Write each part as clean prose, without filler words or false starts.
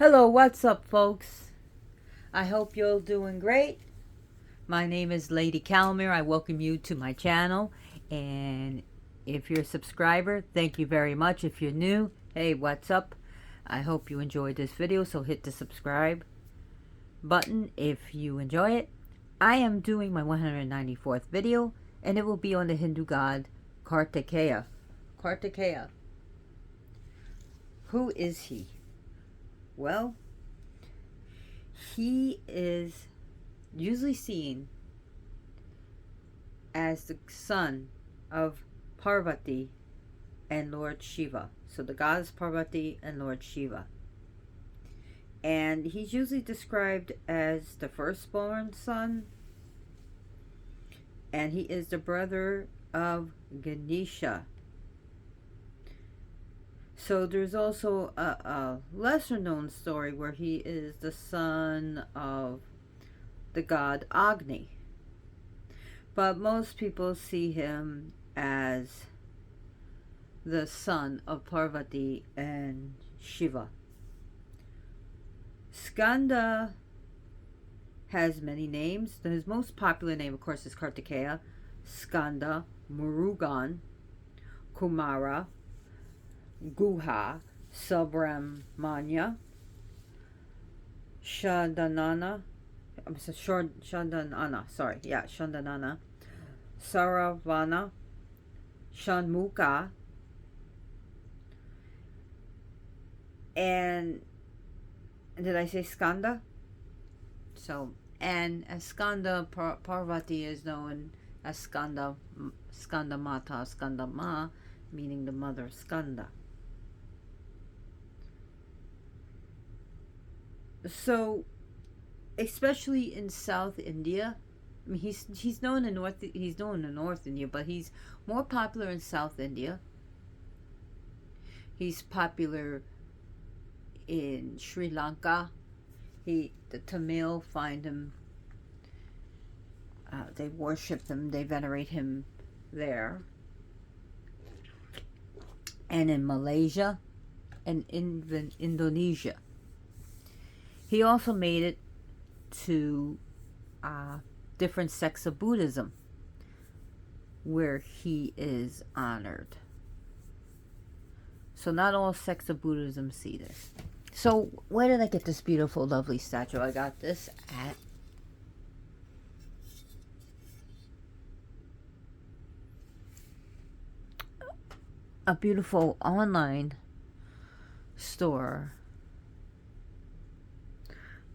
Hello, what's up, folks? I hope you're doing great. My name is Lady Calamere. I welcome you to my channel. And if you're a subscriber, thank you very much. If you're new, hey, what's up? I hope you enjoyed this video, so hit the subscribe button if you enjoy it. I am doing my 194th video, and it will be on the Hindu god Kartikeya. Kartikeya. Who is he? Well, he is usually seen as the son of Parvati and Lord Shiva. So the goddess Parvati and Lord Shiva. And he's usually described as the firstborn son. And he is the brother of Ganesha. So there's also a lesser known story where he is the son of the god Agni. But most people see him as the son of Parvati and Shiva. Skanda has many names. His most popular name, of course, is Kartikeya, Skanda, Murugan, Kumara, Guha, Subramanya, Shandanana, Shandanana, Saravana, Shanmuka, and did I say Skanda? So, and as Skanda, Parvati is known as Skanda Mata, Skanda Ma, meaning the mother Skanda. So, especially in South India, I mean, he's known in North India, but he's more popular in South India. He's popular in Sri Lanka. The Tamil find him. They worship him. They venerate him there. And in Malaysia, and in Indonesia. He also made it to different sects of Buddhism where he is honored. So not all sects of Buddhism see this. So where did I get this beautiful, lovely statue? I got this at a beautiful online store.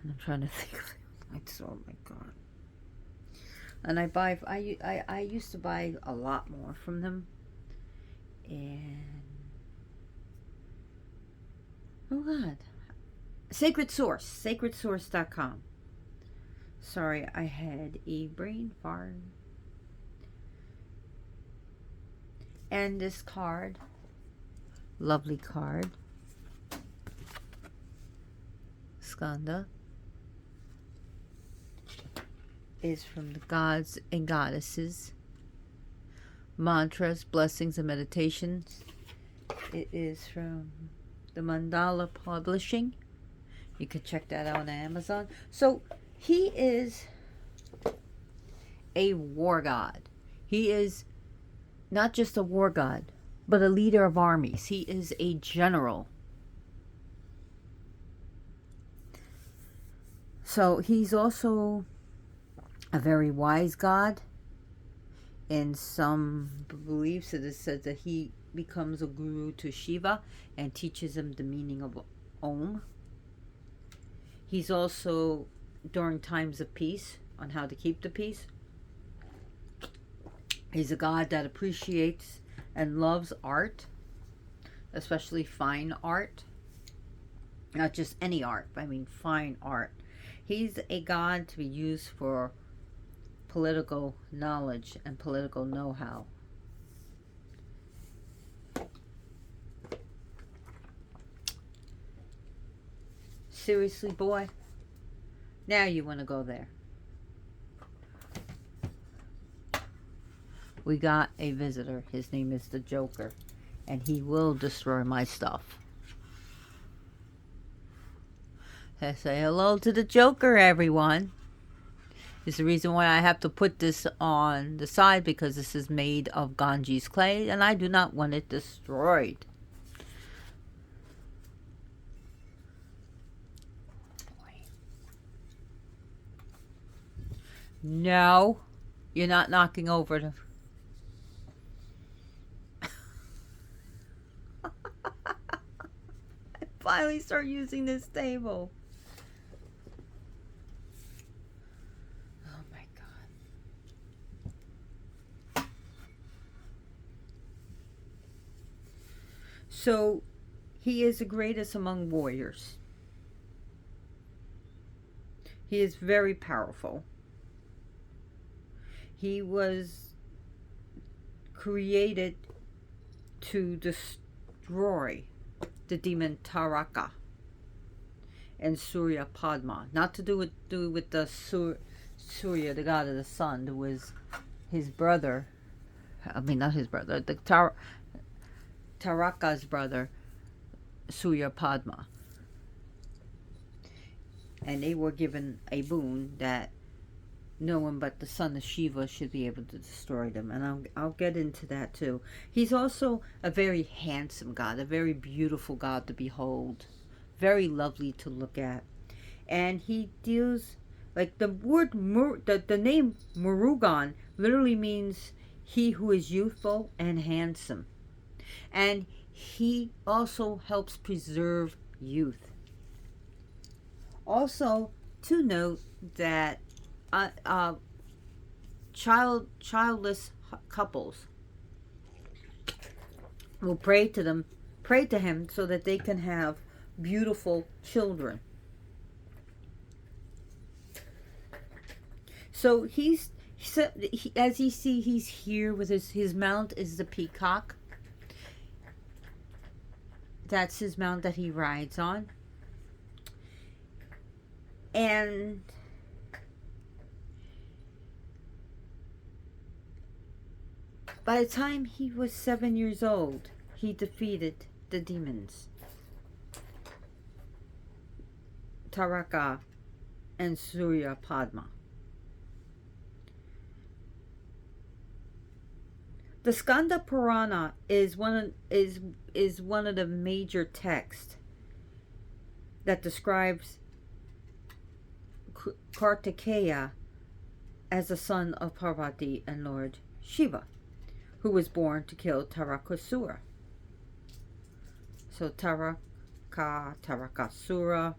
And I'm trying to think. Oh my god! And I used to buy a lot more from them. And oh god, Sacred Source, sacredsource.com. Sorry, I had a brain fart. And this card, lovely card, Skanda, is from the gods and goddesses, mantras, blessings, and meditations. It is from the Mandala Publishing. You can check that out on Amazon. So he is a war god. He is not just a war god, but a leader of armies. He is a general. So he's also a very wise god. In some beliefs, it is said that he becomes a guru to Shiva and teaches him the meaning of Om. He's also, during times of peace, on how to keep the peace. He's a god that appreciates and loves art, especially fine art. Not just any art, but I mean fine art. He's a god to be used for political knowledge and political know-how. Seriously, boy? Now you want to go there. We got a visitor. His name is the Joker. And he will destroy my stuff. Say hello to the Joker, everyone. It's the reason why I have to put this on the side, because this is made of Ganji's clay and I do not want it destroyed. No, you're not knocking over the... I finally start using this table. Oh my God. So, he is the greatest among warriors. He is very powerful. He was created to destroy the demon Taraka and Surya Padma. Not to do with the Surya, the god of the sun, who was his brother. I mean, not his brother. The Taraka's brother, Surya Padma. And they were given a boon that no one but the son of Shiva should be able to destroy them. And I'll get into that too. He's also a very handsome god, a very beautiful god to behold. Very lovely to look at. And he deals, like the word, the name Murugan literally means he who is youthful and handsome. And he also helps preserve youth. Also, to note that childless couples will pray to him so that they can have beautiful children. So as you see, he's here with his mount is the peacock. That's his mount that he rides on. And by the time he was 7 years old, he defeated the demons, Taraka and Surya Padma. The Skanda Purana is one of the major texts that describes Kartikeya as the son of Parvati and Lord Shiva, who was born to kill Tarakasura. So Tarakasura.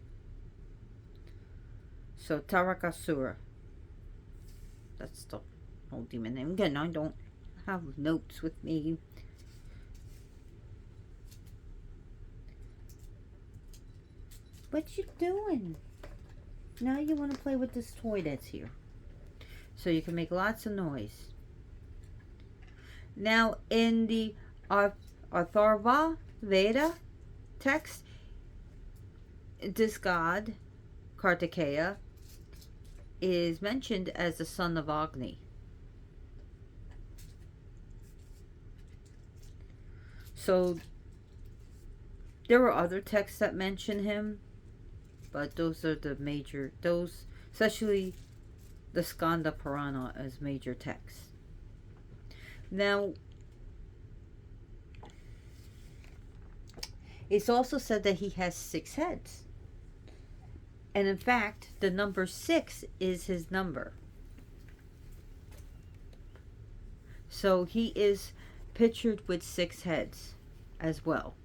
So Tarakasura. That's the whole demon name. Again, I don't have notes with me. What you doing? Now you want to play with this toy that's here. So you can make lots of noise. Now in the Atharva Veda text, this god, Kartikeya, is mentioned as the son of Agni. So there were other texts that mention him, but those are the major, especially the Skanda Purana as major texts. Now, it's also said that he has 6 heads. And in fact, the number 6 is his number. So he is pictured with 6 heads as well.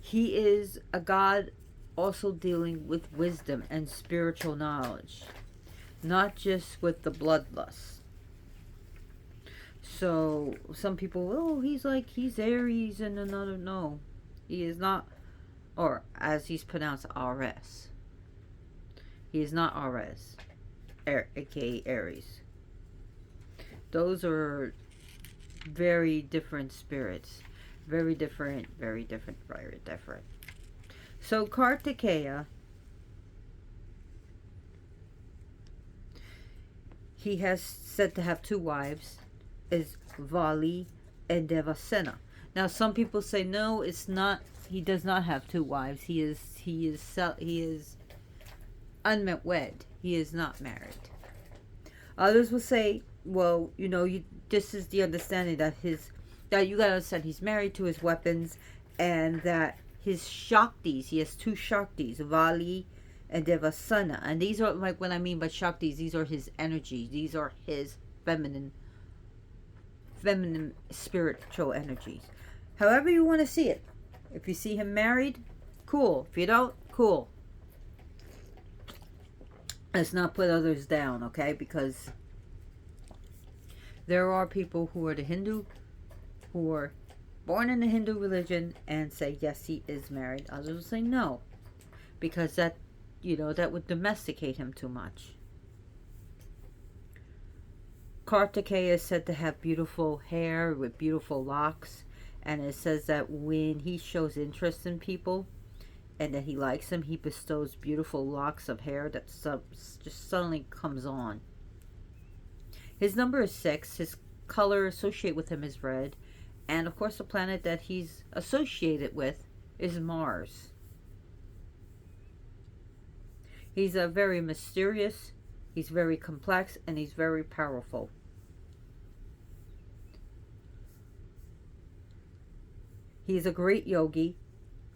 He is a god also dealing with wisdom and spiritual knowledge, not just with the bloodlust. So some people, oh, he's Aries and another. No, he is not, or as he's pronounced, Ares. He is not Ares, aka Aries. Those are very different spirits. Very different, very different, very different. So Kartikeya, he has said to have 2 wives, is Vali and Devasena. Now, some people say no, it's not. He does not have two wives. He is unmet wed. He is not married. Others will say, well, this is the understanding that you gotta understand he's married to his weapons, and that his Shaktis, he has two Shaktis, Vali and Devasana. And these are, like, what I mean by Shaktis, these are his energies. These are his feminine spiritual energies. However you want to see it. If you see him married, cool. If you don't, cool. Let's not put others down, okay? Because there are people who are who are born in the Hindu religion and say, yes, he is married. Others will say no, because that would domesticate him too much. Kartikeya is said to have beautiful hair with beautiful locks, and it says that when he shows interest in people and that he likes them, he bestows beautiful locks of hair that just suddenly comes on. His number is 6. His color associated with him is red. And of course, the planet that he's associated with is Mars. He's very mysterious, he's very complex, and he's very powerful. He's a great yogi.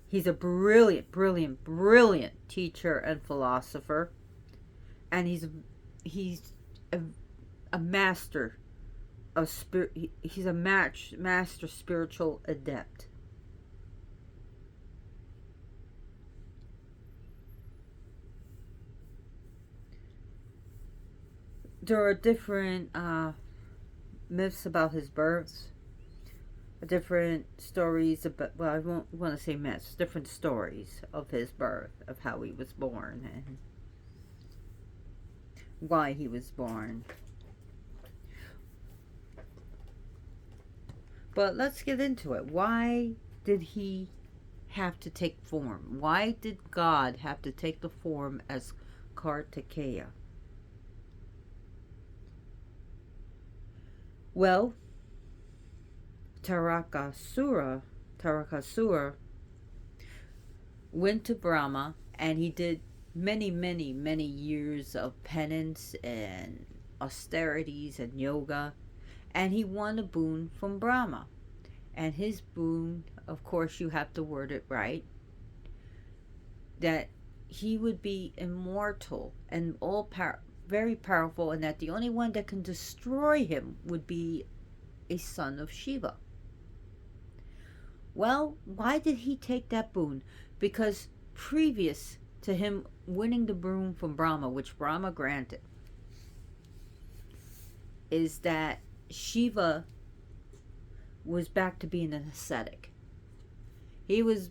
He's a brilliant, brilliant, brilliant teacher and philosopher. And he's a master of spirit. He's a master spiritual adept. There are different myths about his birth. Different stories about, well, I won't want to say myths, different stories of his birth, of how he was born and why he was born. But let's get into it. Why did he have to take form? Why did God have to take the form as Kartikeya? Well, Tarakasura went to Brahma, and he did many, many, many years of penance and austerities and yoga, and he won a boon from Brahma. And his boon, of course, you have to word it right, that he would be immortal and very powerful, and that the only one that can destroy him would be a son of Shiva. Well, why did he take that boon? Because previous to him winning the boon from Brahma, which Brahma granted, is that Shiva was back to being an ascetic. He was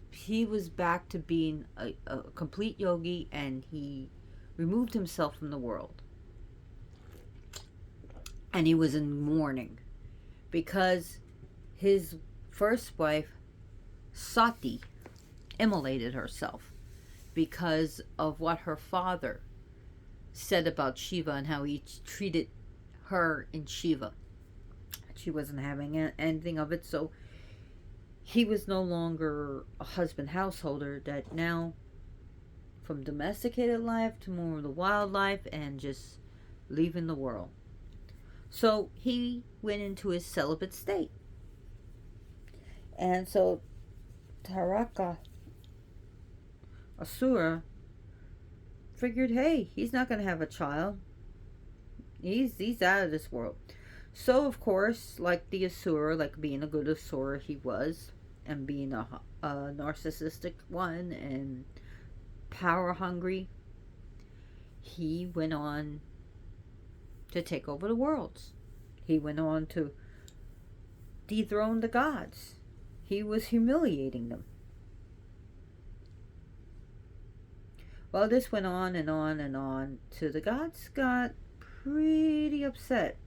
back to being a complete yogi, and he removed himself from the world. And he was in mourning because his first wife, Sati, immolated herself because of what her father said about Shiva and how he treated her and Shiva. She wasn't having anything of it, so he was no longer a husband householder, that now from domesticated life to more of the wildlife and just leaving the world. So he went into his celibate state. And so Taraka Asura figured, hey, he's not going to have a child. He's out of this world. So, of course, like the Asura, like being a good Asura he was, and being a narcissistic one and power hungry, he went on to take over the worlds. He went on to dethrone the gods. He was humiliating them. Well, this went on and on and on, till the gods got pretty upset.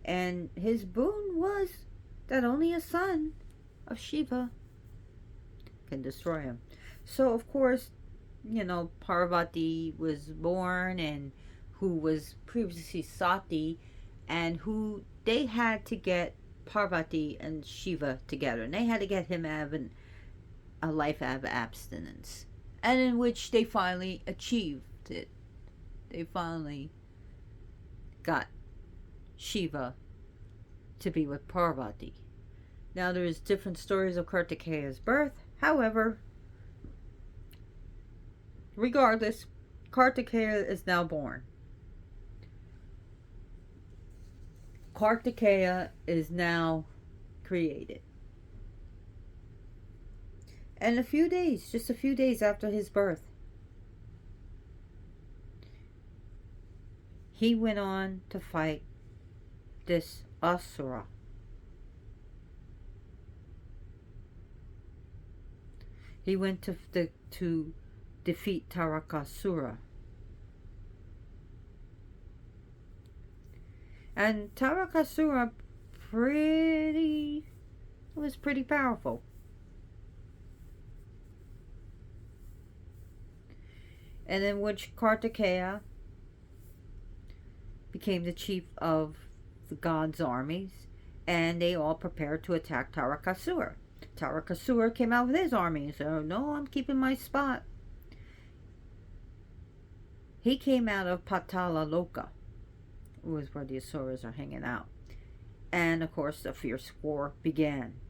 And his boon was that only a son of Shiva can destroy him. So, of course, Parvati was born, and who was previously Sati, and who they had to get Parvati and Shiva together, and they had to get him out of a life of abstinence, and in which they finally achieved it. They finally got Shiva to be with Parvati. Now there's different stories of Kartikeya's birth. However, regardless, Kartikeya is now born. Kartikeya is now created. And just a few days after his birth, he went on to fight this Asura. He went to defeat Tarakasura. And Tarakasura was pretty powerful. And in which Kartikeya became the chief of the gods' armies, and they all prepared to attack Tarakasura. Tarakasura came out with his army and said, "Oh, no, I'm keeping my spot." He came out of Patala Loka, was where the Asuras are hanging out. And of course a fierce war began.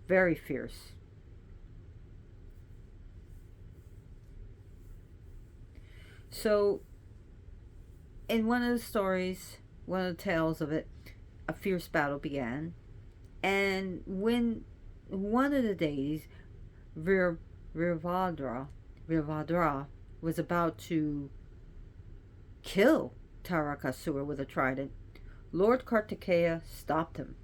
Very fierce. So in one of the stories, one of the tales of it, a fierce battle began. And when one of the days Virabhadra was about to kill Tarakasura with a trident, Lord Kartikeya stopped him.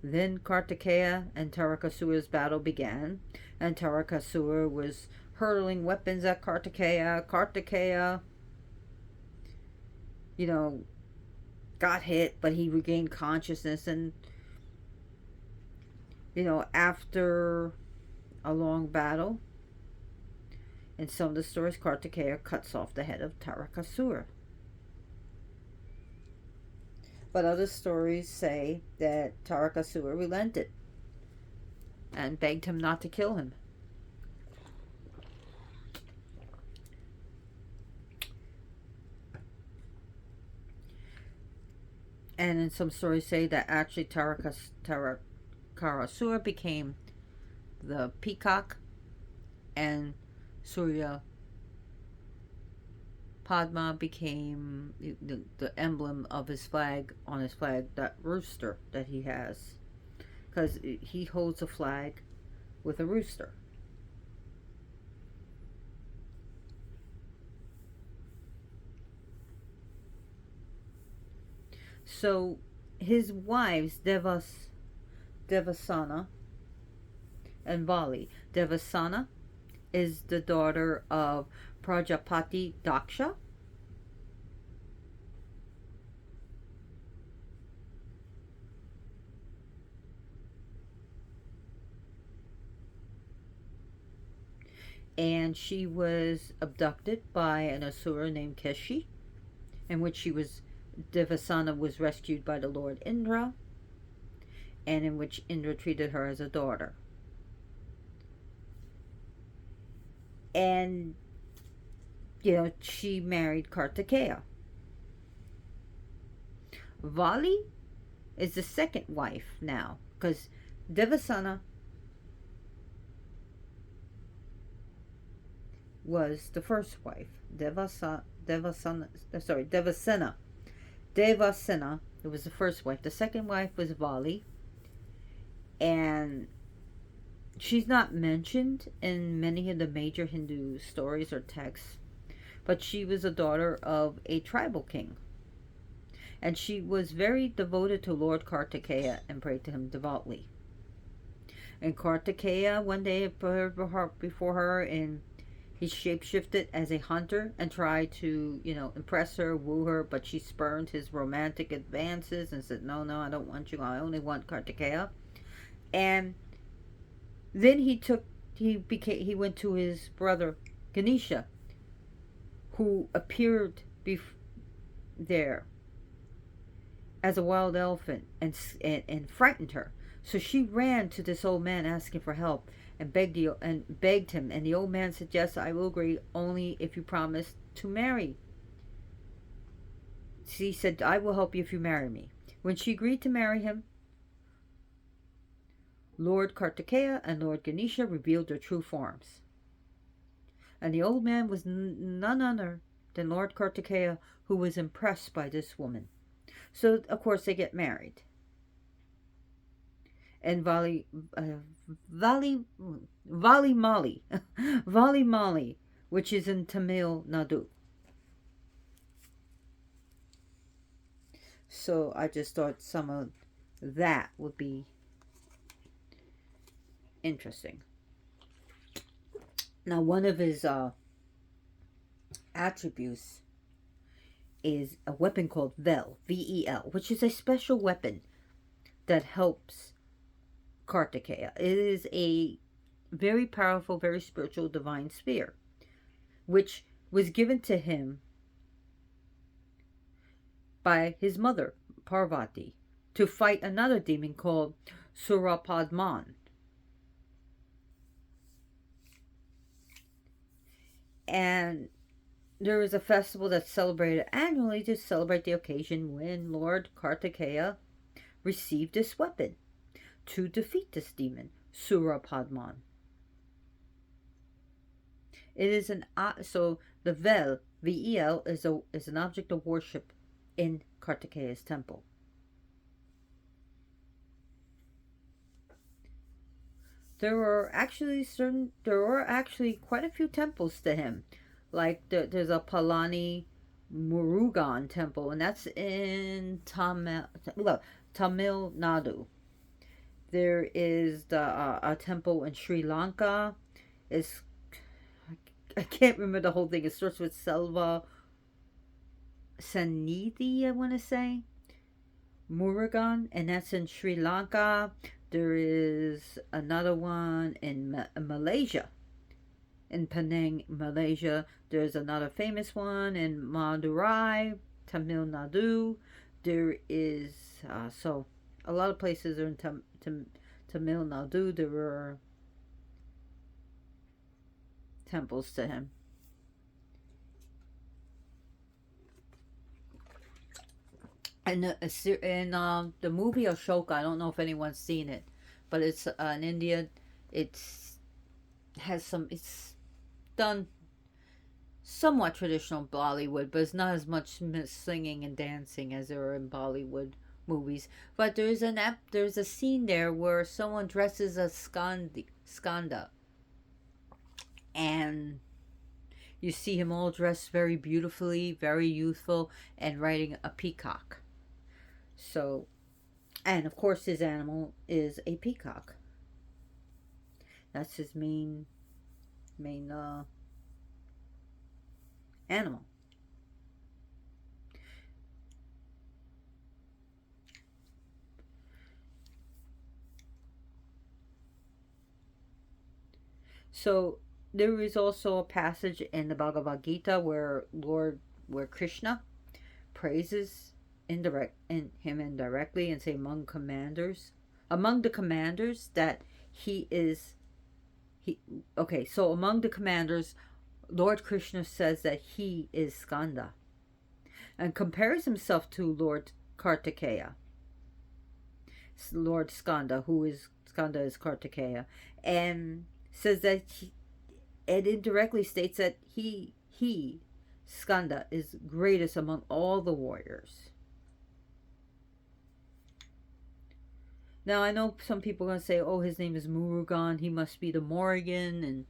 Then Kartikeya and Tarakasura's battle began, and Tarakasura was hurling weapons at Kartikeya. Kartikeya, got hit, but he regained consciousness, and after a long battle, in some of the stories, Kartikeya cuts off the head of Tarakasura. But other stories say that Tarakasura relented and begged him not to kill him. And in some stories say that actually Tarakasura became the peacock, and Surya Padma became the emblem of his flag, on his flag, that rooster that he has. Because he holds a flag with a rooster. So his wives, Devasana and Vali. Devasana is the daughter of Prajapati Daksha. And she was abducted by an Asura named Keshi, in which Devasana was rescued by the Lord Indra, and in which Indra treated her as a daughter. And, she married Kartikeya. Vali is the second wife now, because Devasana was the first wife. Devasena. Devasena, it was the first wife. The second wife was Vali, and she's not mentioned in many of the major Hindu stories or texts, but she was a daughter of a tribal king, and she was very devoted to Lord Kartikeya and prayed to him devoutly. And Kartikeya one day appeared before her, and he shapeshifted as a hunter and tried to, impress her, woo her, but she spurned his romantic advances and said, "No, I don't want you. I only want Kartikeya." And then he went to his brother Ganesha, who appeared there as a wild elephant and frightened her. So she ran to this old man asking for help and begged him. And the old man suggests, "I will agree only if you promise to marry." She said, "I will help you if you marry me." When she agreed to marry him, Lord Kartikeya and Lord Ganesha revealed their true forms. And the old man was none other than Lord Kartikeya, who was impressed by this woman. So, of course, they get married. And Vali Mali, Vali Mali, which is in Tamil Nadu. So I just thought some of that would be interesting. Now, one of his attributes is a weapon called Vel, Vel, which is a special weapon that helps Kartikeya. It is a very powerful, very spiritual divine spear, which was given to him by his mother, Parvati, to fight another demon called Surapadman. And there is a festival that's celebrated annually to celebrate the occasion when Lord Kartikeya received this weapon to defeat this demon, Surapadman. It is so the Vel, Vel, is an object of worship in Kartikeya's temple. There are actually quite a few temples to him. Like there's a Palani Murugan temple, and that's in Tamil Nadu. There is a temple in Sri Lanka. I can't remember the whole thing. It starts with Selva Sanidhi, I want to say. Murugan, and that's in Sri Lanka. There is another one in Malaysia. In Penang, Malaysia. There's another famous one in Madurai, Tamil Nadu. There is, so a lot of places are in Tamil Nadu. There are temples to him. And the movie Ashoka, I don't know if anyone's seen it, but it's in India. It's done somewhat traditional Bollywood, but it's not as much singing and dancing as there are in Bollywood movies. But there's a scene there where someone dresses as Skanda, and you see him all dressed very beautifully, very youthful, and riding a peacock. So, and of course, his animal is a peacock. That's his main animal. So there is also a passage in the Bhagavad Gita where Krishna praises him indirectly and say among the commanders that so among the commanders, Lord Krishna says that he is Skanda and compares himself to Lord Kartikeya. Lord Skanda is Kartikeya, and says that it indirectly states that he Skanda is greatest among all the warriors. Now I know some people are going to say, "Oh, his name is Murugan. He must be the Morrigan," and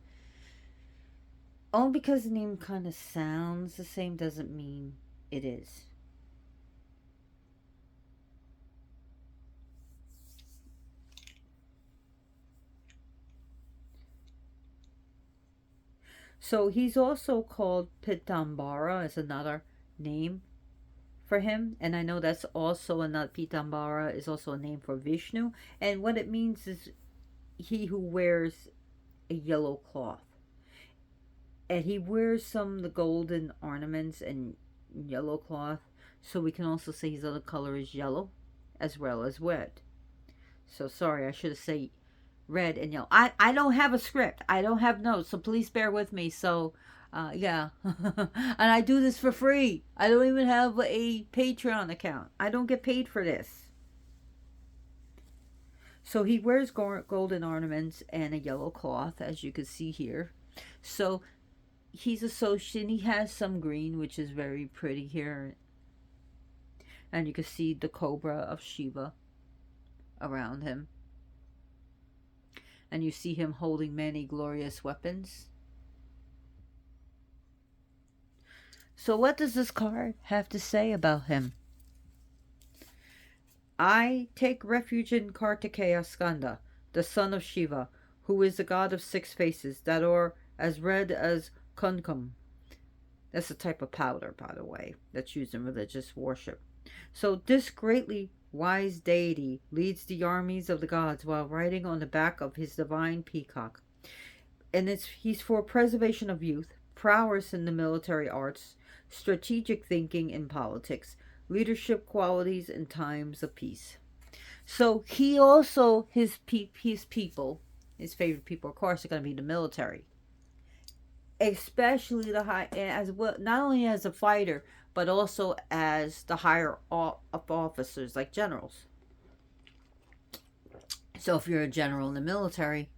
only because the name kind of sounds the same doesn't mean it is. So he's also called Pitambara is another name for him, and I know that's also another Pitambara is also a name for Vishnu, and what it means is he who wears a yellow cloth, and he wears some of the golden ornaments and yellow cloth. So we can also say his other color is yellow as well as red. So sorry, I should have said red and yellow. I don't have a script. I don't have notes, so please bear with me. So yeah. And I do this for free. I don't even have a Patreon account. I don't get paid for this. So he wears golden ornaments and a yellow cloth, as you can see here. So he's associated, he has some green, which is very pretty here. And you can see the cobra of Shiva around him. And you see him holding many glorious weapons. So what does this card have to say about him? I take refuge in Kartikeya Skanda, the son of Shiva, who is the god of six faces that are as red as kumkum. That's a type of powder, by the way, that's used in religious worship. So this greatly wise deity leads the armies of the gods while riding on the back of his divine peacock. And he's for preservation of youth, prowess in the military arts, strategic thinking in politics, leadership qualities in times of peace. So he also, his people, his favorite people, of course, are going to be the military. Especially the high, as well, not only as a fighter, but also as the higher officers, like generals. So if you're a general in the military,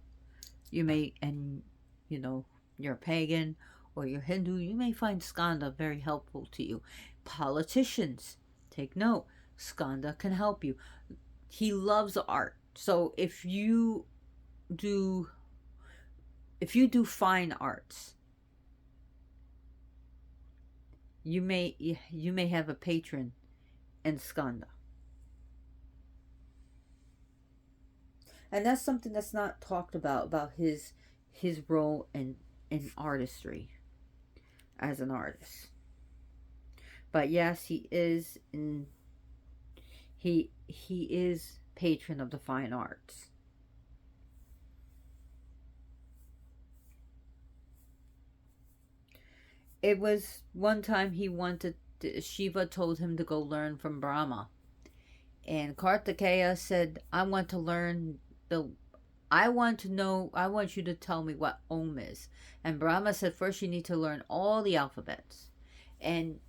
you may, and you know, you're a pagan or you're Hindu, you may find Skanda very helpful to you. Politicians, take note, Skanda can help you. He loves art. So if you do fine arts, you may have a patron in Skanda. And that's something that's not talked about his role in artistry as an artist. But yes, he is patron of the fine arts. It was one time Shiva told him to go learn from Brahma. And Kartikeya said, I want to learn I want you to tell me what Om is. And Brahma said, first you need to learn all the alphabets. And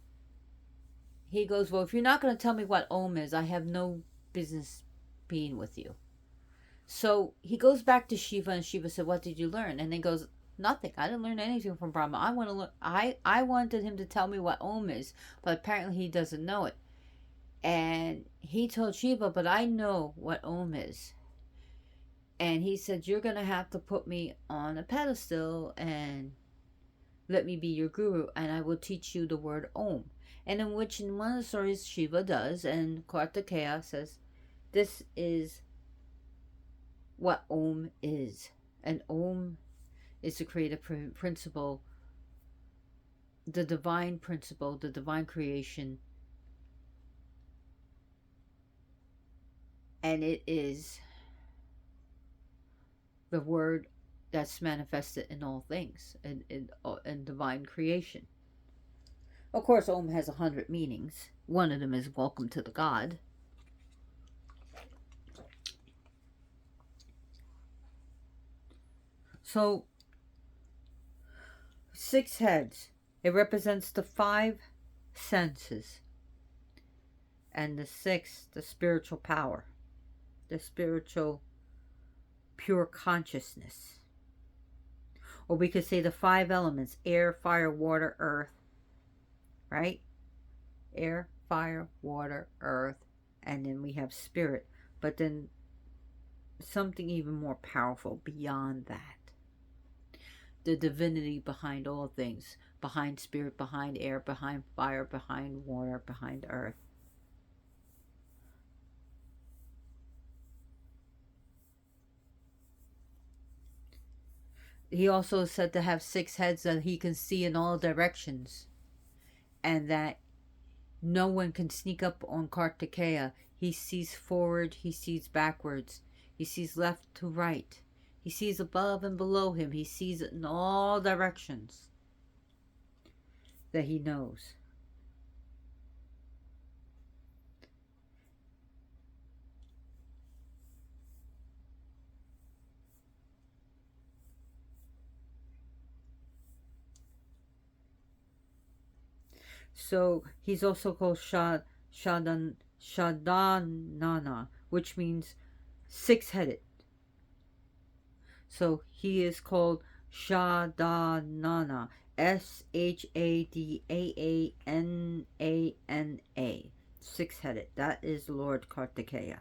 he goes, well, if you're not going to tell me what Om is, I have no business being with you. So he goes back to Shiva, and Shiva said, what did you learn? And then goes, nothing. I didn't learn anything from Brahma. I wanted him to tell me what Om is, but apparently he doesn't know it. And he told Shiva, but I know what Om is. And he said, you're going to have to put me on a pedestal and let me be your guru, and I will teach you the word Om. And in one of the stories Shiva does, and Kartikeya says, this is what Om is. And Om is the creative principle, the divine principle, the divine creation. And it is the word that's manifested in all things, in divine creation. Of course, Om has 100 meanings. One of them is welcome to the God. So, 6 heads. It represents the 5 senses. And the 6th, the spiritual power. The spiritual pure consciousness. Or we could say the 5 elements: air, fire, water, earth. Right? Air, fire, water, earth. And then we have spirit. But then something even more powerful beyond that. The divinity behind all things. Behind spirit, behind air, behind fire, behind water, behind earth. He also said to have 6 heads that he can see in all directions. And that no one can sneak up on Kartikeya. He sees forward, he sees backwards. He sees left to right. He sees above and below him. He sees it in all directions that he knows. So he's also called Shadanana, which means six-headed. So he is called Shadanana. Shadaanana. Six-headed. That is Lord Kartikeya.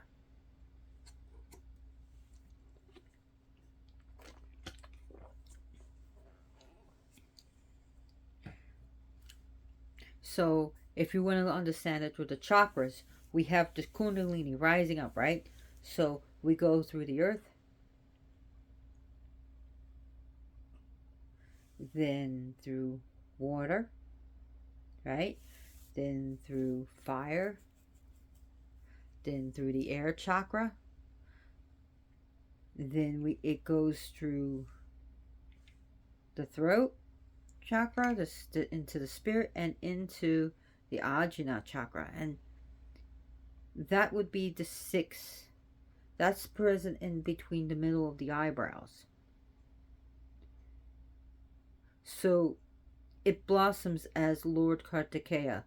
So if you want to understand it through the chakras, we have the Kundalini rising up, right? So we go through the earth, then through water, right? Then through fire, then through the air chakra, then it goes through the throat chakra, into the spirit, and into the Ajna chakra, and that would be the six. That's present in between the middle of the eyebrows. So it blossoms as Lord Kartikeya,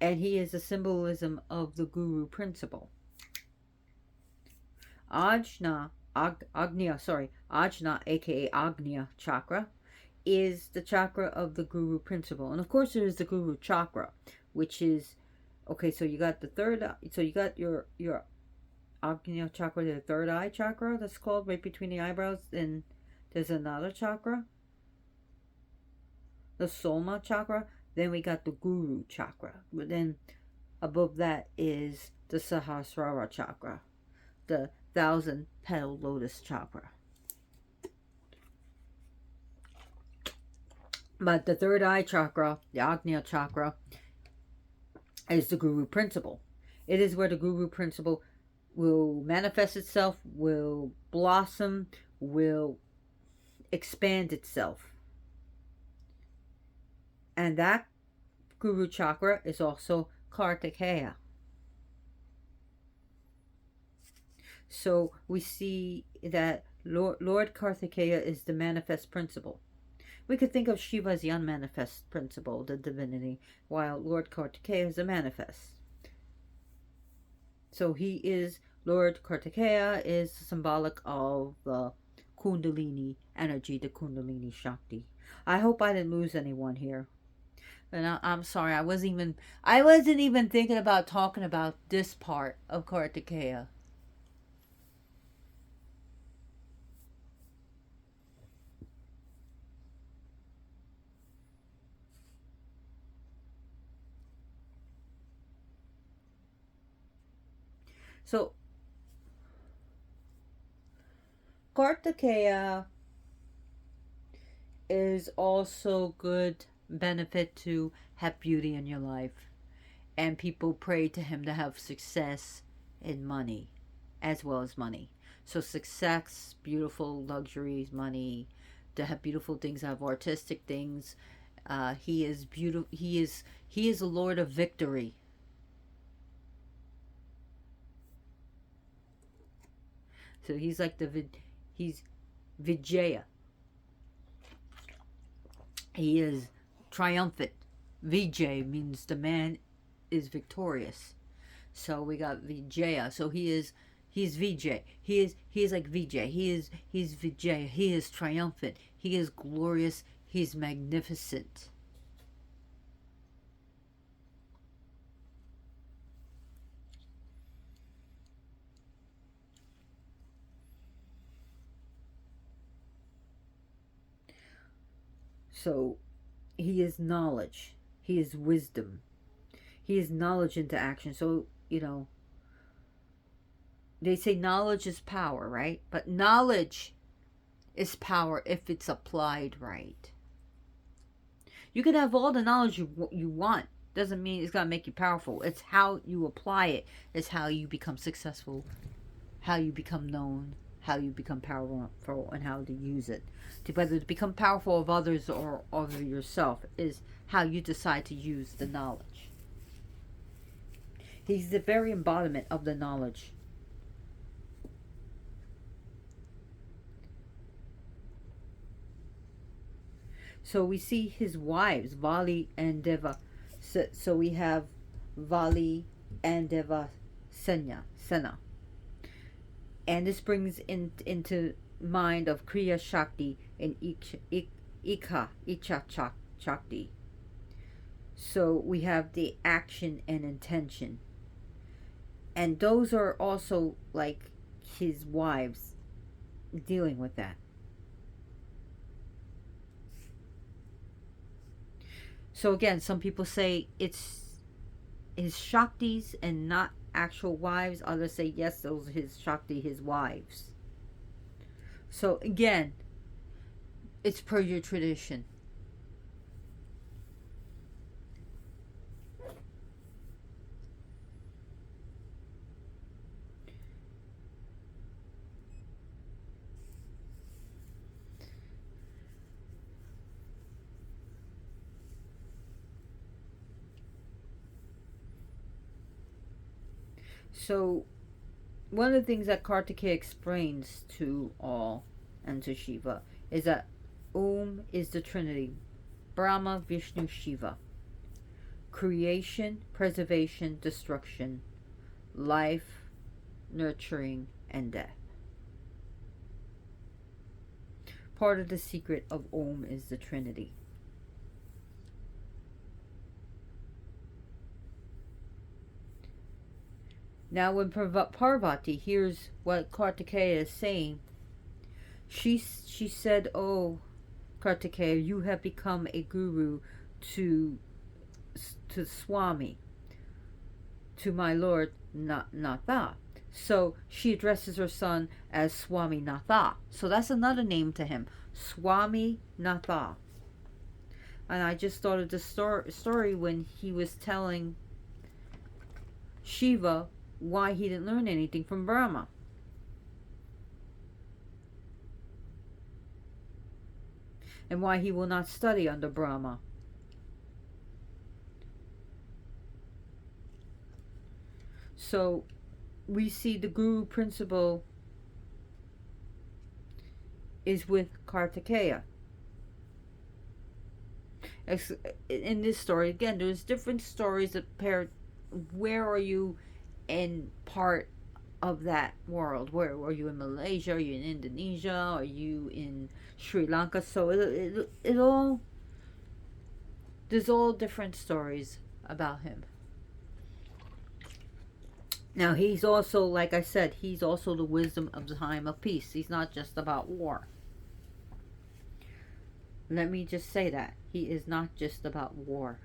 and he is a symbolism of the Guru principle. Ajna, Ajna, aka Agnya chakra, is the chakra of the Guru principle. And of course, there is the Guru chakra, which is, okay, so you got the third, so you got your Agnya chakra, the third eye chakra, that's called right between the eyebrows. Then there's another chakra, the Soma chakra. Then we got the Guru chakra. But then above that is the Sahasrara chakra, the 1,000-petal lotus chakra. But the third eye chakra, the Agnya chakra, is the Guru principle. It is where the Guru principle will manifest itself, will blossom, will expand itself. And that Guru chakra is also Kartikeya. So we see that Lord Kartikeya is the manifest principle. We could think of Shiva as the unmanifest principle, the divinity, while Lord Kartikeya is the manifest. So Lord Kartikeya is symbolic of the Kundalini energy, the Kundalini Shakti. I hope I didn't lose anyone here. And I'm sorry, I wasn't even thinking about talking about this part of Kartikeya. So Kartikeya is also good benefit to have beauty in your life, and people pray to him to have success in money as well as money. So success, beautiful luxuries, money, to have beautiful things, have artistic things. He is beautiful. He is a lord of victory. So he's like he's Vijaya. He is triumphant. Vijay means the man is victorious. So we got Vijaya. So he's Vijay. He is like Vijay. He's Vijay. He is triumphant. He is glorious. He's magnificent. So he is knowledge. He is wisdom. He is knowledge into action. So, they say knowledge is power, right? But knowledge is power if it's applied right. You can have all the knowledge you want. Doesn't mean it's going to make you powerful. It's how you apply it. It's how you become successful, how you become known, how you become powerful, and how to use it. Whether to become powerful of others or of yourself is how you decide to use the knowledge. He's the very embodiment of the knowledge. So we see his wives, Vali and Deva. So we have Vali and Sena. And this brings into mind of Kriya Shakti and Icha Shakti. So we have the action and intention. And those are also like his wives dealing with that. So again, some people say it's his Shaktis and not actual wives. Others say yes, those are his Shakti, his wives. So again, it's per your tradition. So one of the things that Kartikeya explains to all and to Shiva is that is the Trinity: Brahma, Vishnu, Shiva. Creation, preservation, destruction, life, nurturing, and death. Part of the secret of is the Trinity. Now, when Parvati hears what Kartikeya is saying, she said, "Oh, Kartikeya, you have become a guru to Swami, to my Lord Natha." So she addresses her son as Swami Natha. So that's another name to him, Swami Natha. And I just thought of the story when he was telling Shiva why he didn't learn anything from Brahma. And why he will not study under Brahma. So we see the guru principle is with Kartikeya. In this story, again, there's different stories that pair. Where are you in part of that world? Where are you in Malaysia? Are you in Indonesia? Are you in Sri Lanka? So it all, there's all different stories about him. Now he's also, like I said, he's also the wisdom of the time of peace. He's not just about war. Let me just say that. He is not just about war.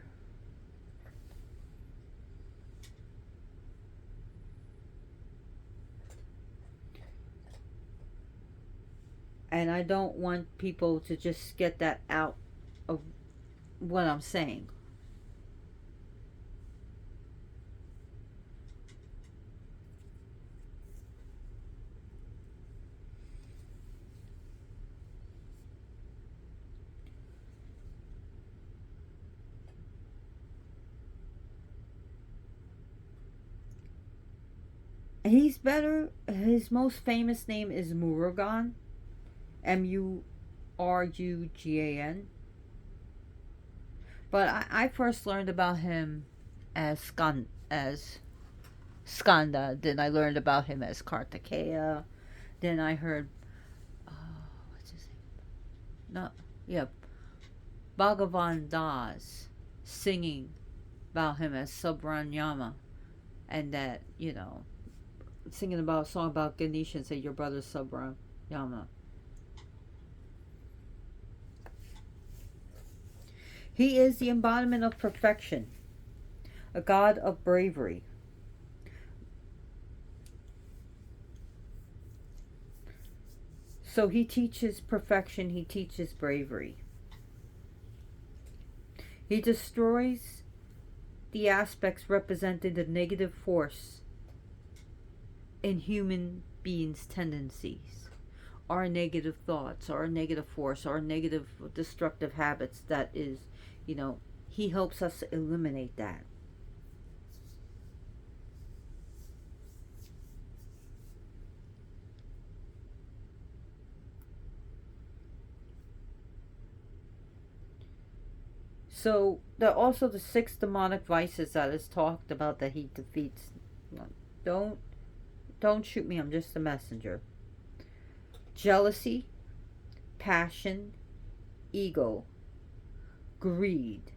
And I don't want people to just get that out of what I'm saying. He's better. His most famous name is Murugan, Murugan. But I first learned about him as Skanda. Then I learned about him as Kartikeya. Then I heard, what's his name? No, yeah, Bhagavan Das singing about him as Subrahmanyama, and that, singing about a song about Ganesha and say your brother's Subrahmanyama. He is the embodiment of perfection, a god of bravery. So he teaches perfection, he teaches bravery. He destroys the aspects representing the negative force in human beings' tendencies, our negative thoughts, our negative force, our negative destructive habits. That is, he helps us eliminate that. So there are also the six demonic vices that is talked about that he defeats. Don't don't shoot me. I'm just a messenger. Jealousy, passion, ego, greed,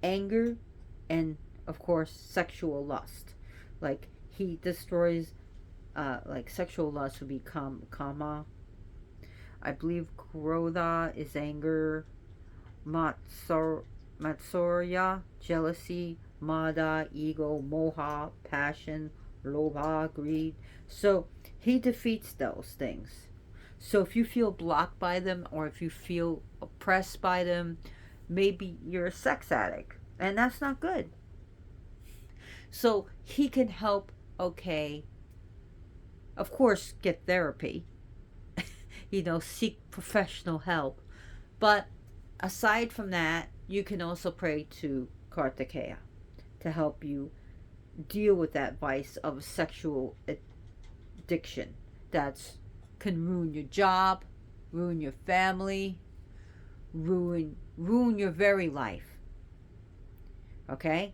anger, and of course sexual lust. Like he destroys, like sexual lust would be kama. I believe krodha is anger. Matsorya, jealousy. Mada, ego. Moha, passion. Lobha, greed. So he defeats those things. So if you feel blocked by them or if you feel oppressed by them, maybe you're a sex addict. And that's not good. So he can help, okay, of course, get therapy, seek professional help. But aside from that, you can also pray to Kartikeya to help you deal with that vice of sexual addiction that's can ruin your job, ruin your family, ruin your very life. Okay?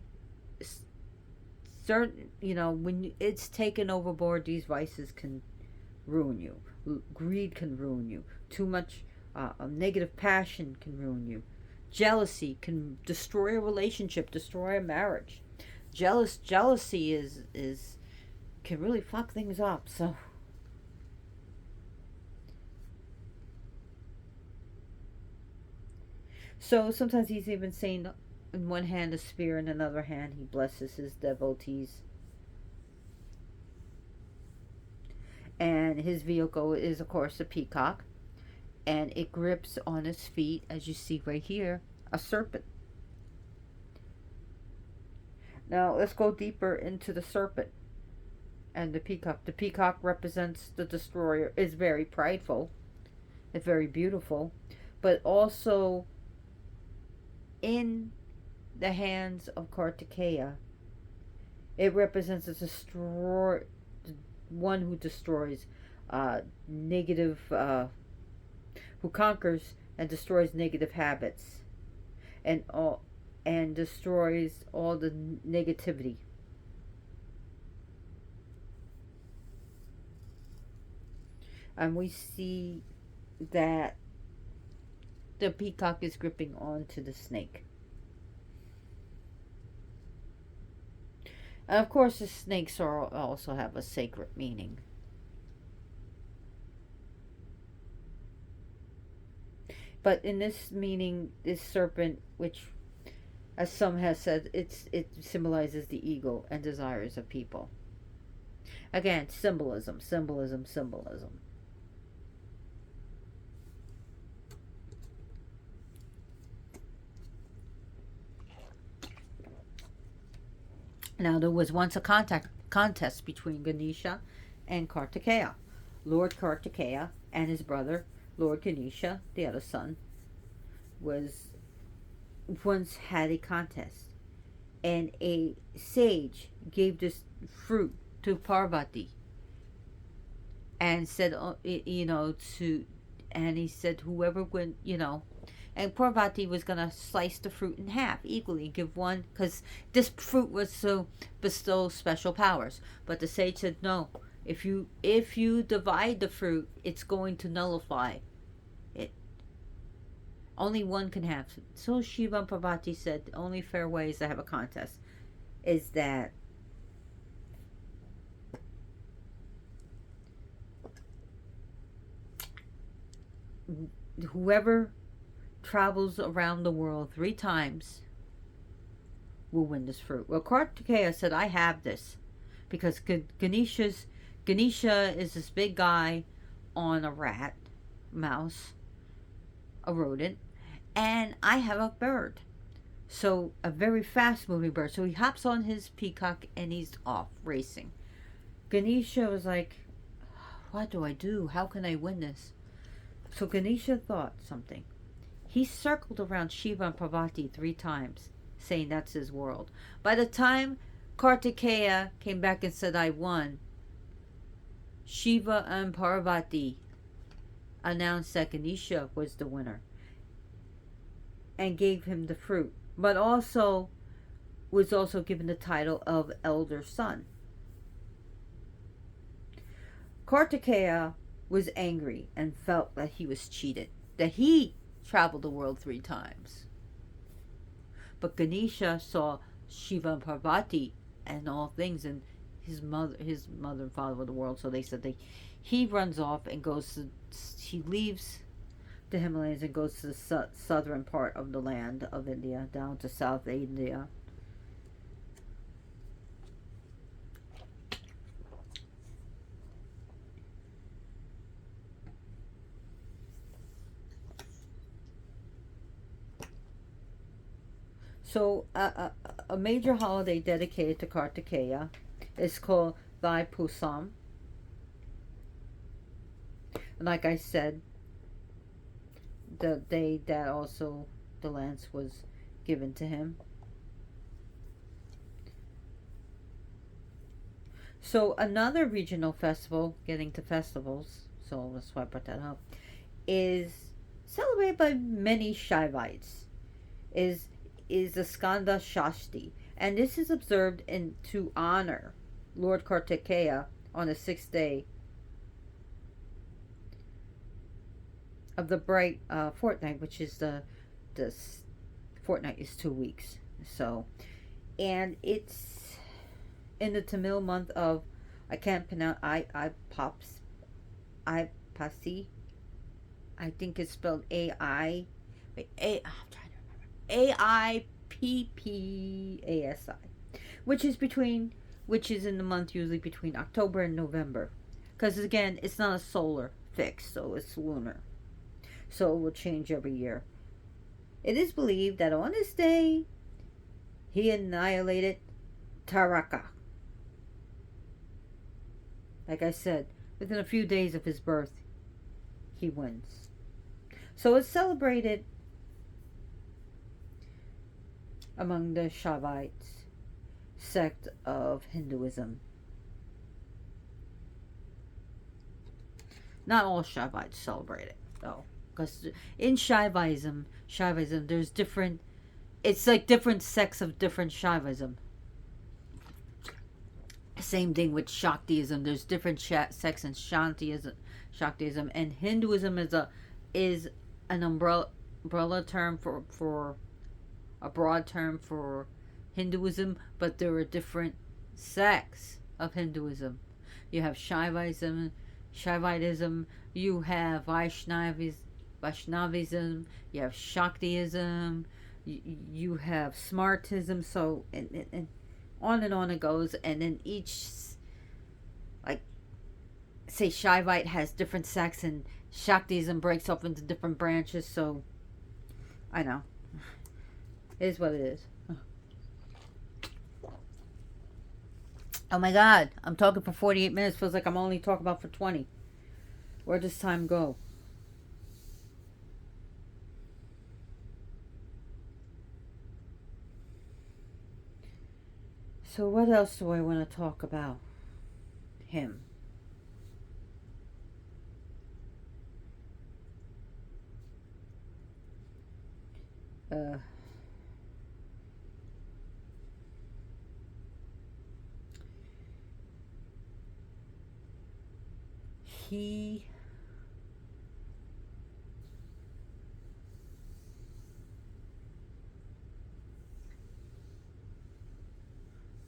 Certain, when it's taken overboard, these vices can ruin you. Greed can ruin you. Too much negative passion can ruin you. Jealousy can destroy a relationship, destroy a marriage. Jealousy is can really fuck things up. So sometimes he's even saying, in one hand a spear, in another hand he blesses his devotees. And his vehicle is, of course, a peacock, and it grips on its feet, as you see right here, a serpent. Now let's go deeper into the serpent and the peacock. The peacock represents the destroyer. Is very prideful. It's very beautiful, but also in the hands of Kartikeya, it represents a destroyer, one who destroys negative, who conquers and destroys negative habits, and destroys all the negativity. And we see that the peacock is gripping onto the snake. And of course, the snakes also have a sacred meaning. But in this meaning, this serpent, which, as some have said, it symbolizes the ego and desires of people. Again, symbolism, symbolism, symbolism. Now, there was once a contest between Ganesha and Kartikeya. Lord Kartikeya and his brother, Lord Ganesha, the other son, was once had a contest. And a sage gave this fruit to Parvati and said, and he said, whoever went, and Parvati was going to slice the fruit in half equally and give one, because this fruit was to bestow special powers. But the sage said, no, if you divide the fruit, it's going to nullify it. Only one can have. So Shiva and Parvati said, the only fair way is to have a contest. Is that whoever travels around the world 3 times will win this fruit. Well, Kartikeya said, I have this, because Ganesha is this big guy on a mouse, a rodent, and I have a bird. So a very fast moving bird. So he hops on his peacock and he's off racing. Ganesha was like, what do I do? How can I win this? So Ganesha thought something. He circled around Shiva and Parvati 3 times, saying that's his world. By the time Kartikeya came back and said, I won, Shiva and Parvati announced that Ganesha was the winner. and gave him the fruit, but also was also given the title of elder son. Kartikeya was angry and felt that he was cheated, that he traveled the world 3 times. But Ganesha saw Shiva and Parvati and all things, and his mother and father were the world. So they said he runs off and he leaves the Himalayas and goes to the southern part of the land of India, down to South India. So a major holiday dedicated to Kartikeya is called Thai Pusam. Like I said, the day that also the lance was given to him. So another regional festival, getting to festivals, so that's why I brought that up, is celebrated by many Shaivites. Is the Skanda Shashti, and this is observed to honor Lord Kartikeya on the 6th day of the bright fortnight, which is the fortnight is 2 weeks. So, and it's in the Tamil month of, I can't pronounce, Pasi. I think it's spelled I'm trying to remember. Aippasi, which is in the month usually between October and November, because again it's not a solar fix, so it's lunar, so it will change every year. It is believed that on this day he annihilated Taraka. Like I said, within a few days of his birth, he wins. So it's celebrated among the Shaivites sect of Hinduism. Not all Shaivites celebrate it, though, because in Shaivism, there's different. It's like different sects of different Shaivism. Same thing with Shaktiism. There's different sects in Shaktiism, and Hinduism is an umbrella term for a broad term for Hinduism, but there are different sects of Hinduism. You have Shaivism, you have Vaishnavism, you have Shaktiism, you have Smartism, so and on it goes, and then each, like, say Shaivite has different sects, and Shaktiism breaks up into different branches, so I know. It is what it is. Oh my god, I'm talking for 48 minutes. Feels like I'm only talking about for 20. Where does time go? So what else do I want to talk about? Him. He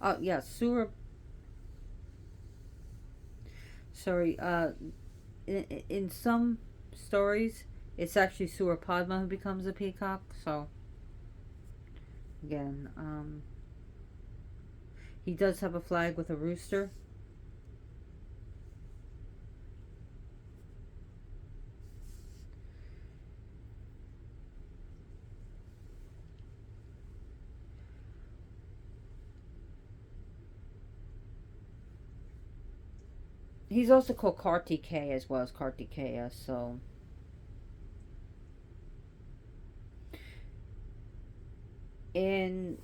oh yeah, Surah. Sorry. In some stories, it's actually Surah Padma who becomes a peacock. So again, he does have a flag with a rooster. He's also called Kartikeya as well as Kartikeya, so in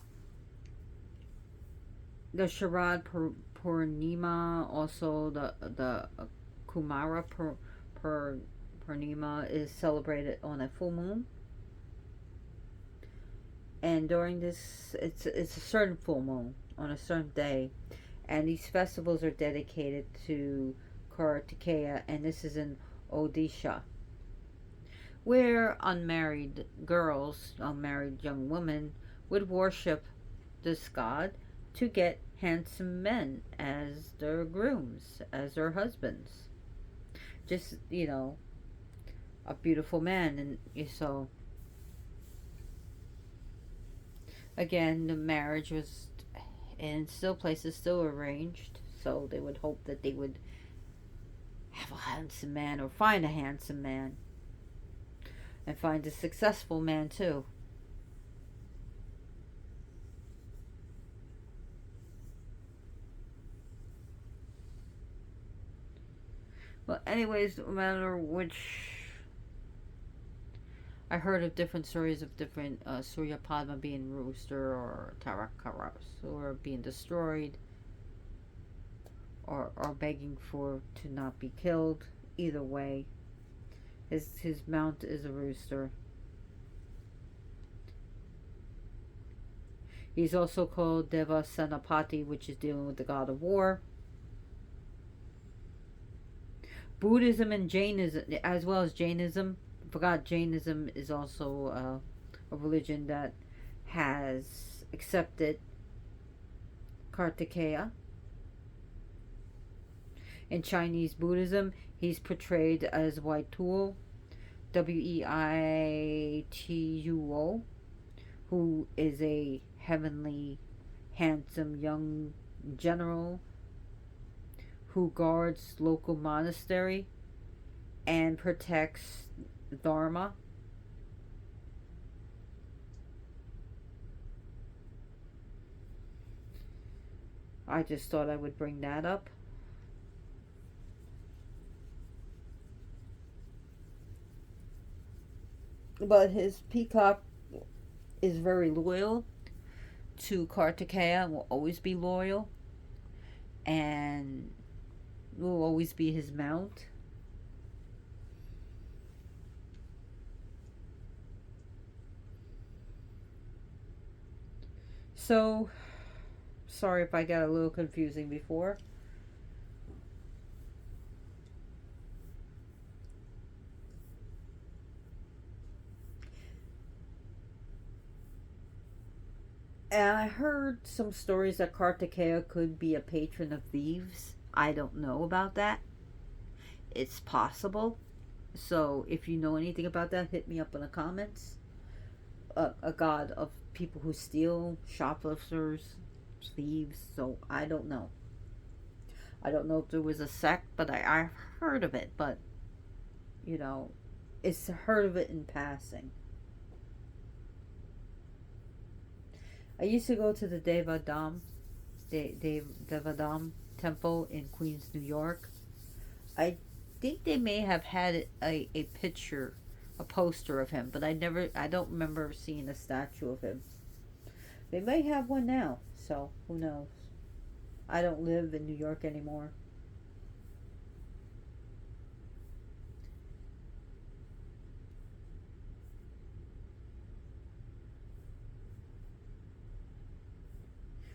the Sharad Purnima, also the Kumara Purnima is celebrated on a full moon. And during this, it's a certain full moon on a certain day, and these festivals are dedicated to Kartikeya, and this is in Odisha, where unmarried girls, unmarried young women, would worship this god to get handsome men as their grooms, as their husbands. Just, a beautiful man. And so, again, the marriage was, in still places, still arranged. So they would hope that they would have a handsome man or find a handsome man and find a successful man too. Well, anyways, no matter which, I heard of different stories of different Surya Padma being rooster or Tarakara being destroyed or begging for to not be killed. Either way, his mount is a rooster. He's also called Deva Senapati, which is dealing with the god of war. Buddhism and Jainism, as well as Jainism. I forgot Jainism is also a religion that has accepted Kartikeya. In Chinese Buddhism, he's portrayed as Weituo, Weituo, who is a heavenly, handsome young general who guards local monastery and protects Dharma. I just thought I would bring that up. But his peacock is very loyal to Kartikeya and will always be loyal and will always be his mount. So, sorry if I got a little confusing before. And I heard some stories that Kartikeya could be a patron of thieves. I don't know about that. It's possible. So if you know anything about that, hit me up in the comments. A god of people who steal, shoplifters, thieves. So I don't know. I don't know if there was a sect, but I've heard of it. But, it's heard of it in passing. I used to go to the Devadam temple in Queens, New York. I think they may have had a picture, a poster of him, but I don't remember seeing a statue of him. They may have one now, so who knows? I don't live in New York anymore.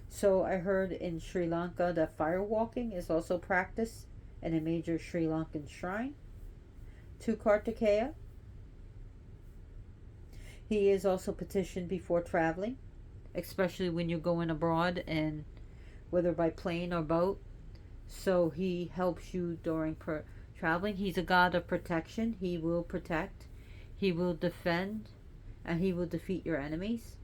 So I heard in Sri Lanka that fire walking is also practiced in a major Sri Lankan shrine to Kartikeya. He is also petitioned before traveling, especially when you're going abroad, and whether by plane or boat. So he helps you during traveling. He's a god of protection. He will protect, he will defend, and he will defeat your enemies.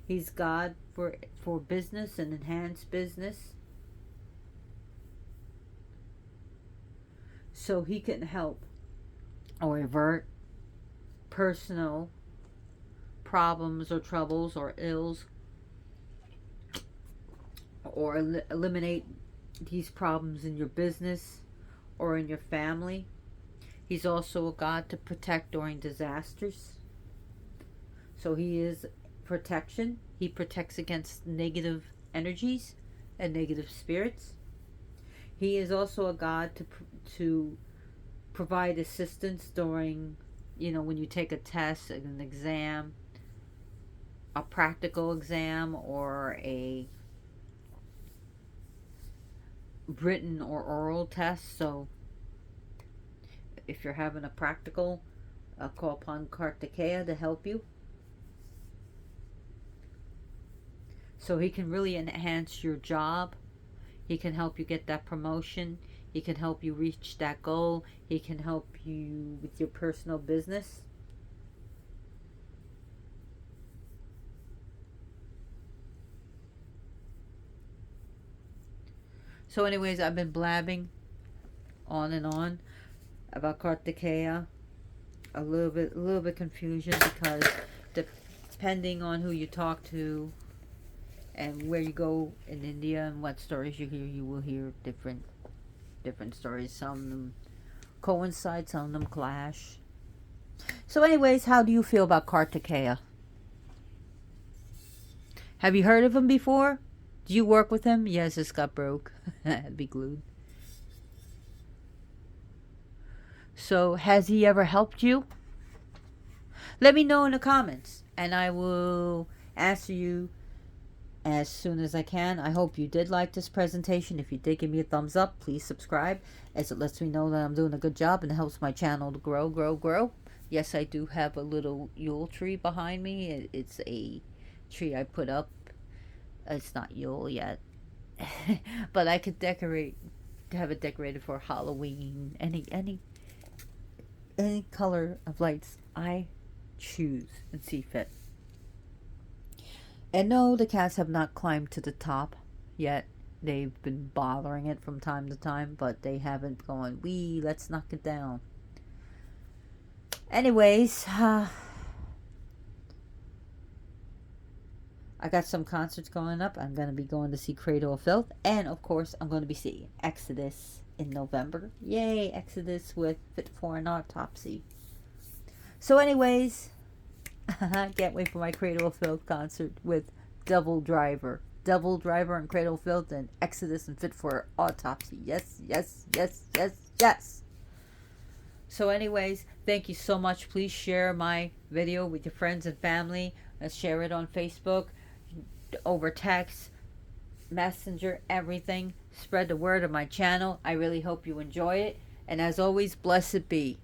He's God for business and enhanced business. So he can help or avert personal problems or troubles or ills, or eliminate these problems in your business or in your family. He's also a god to protect during disasters. So he is protection. He protects against negative energies and negative spirits. He is also a god to provide assistance during, when you take a test, an exam, a practical exam or a written or oral test. So if you're having a practical, call upon Kartikeya to help you. So he can really enhance your job. He can help you get that promotion. He can help you reach that goal. He can help you with your personal business. So anyways, I've been blabbing on and on about Kartikeya. A little bit confusion because depending on who you talk to and where you go in India and what stories you hear, you will hear different stories. Some of them coincide, some of them clash. So anyways, how do you feel about Kartikeya? Have you heard of him before? Do you work with him? Yes, this got broke. I'd be glued. So has he ever helped you? Let me know in the comments and I will answer you as soon as I can. I hope you did like this presentation. If you did, give me a thumbs up. Please subscribe, as it lets me know that I'm doing a good job and it helps my channel to grow. Yes, I do have a little Yule tree behind me. It's a tree I put up. It's not Yule yet. But I could have it decorated for Halloween. Any color of lights I choose and see fit. And no, the cats have not climbed to the top yet. They've been bothering it from time to time, but they haven't gone, let's knock it down. Anyways, I got some concerts going up. I'm going to be going to see Cradle of Filth. And, of course, I'm going to be seeing Exodus in November. Yay, Exodus with Fit for an Autopsy. So, anyways, I can't wait for my Cradle of Filth concert with Devil Driver. Devil Driver and Cradle of Filth and Exodus and Fit for Autopsy. Yes. So anyways, thank you so much. Please share my video with your friends and family. Share it on Facebook, over text, messenger, everything. Spread the word of my channel. I really hope you enjoy it. And as always, blessed be.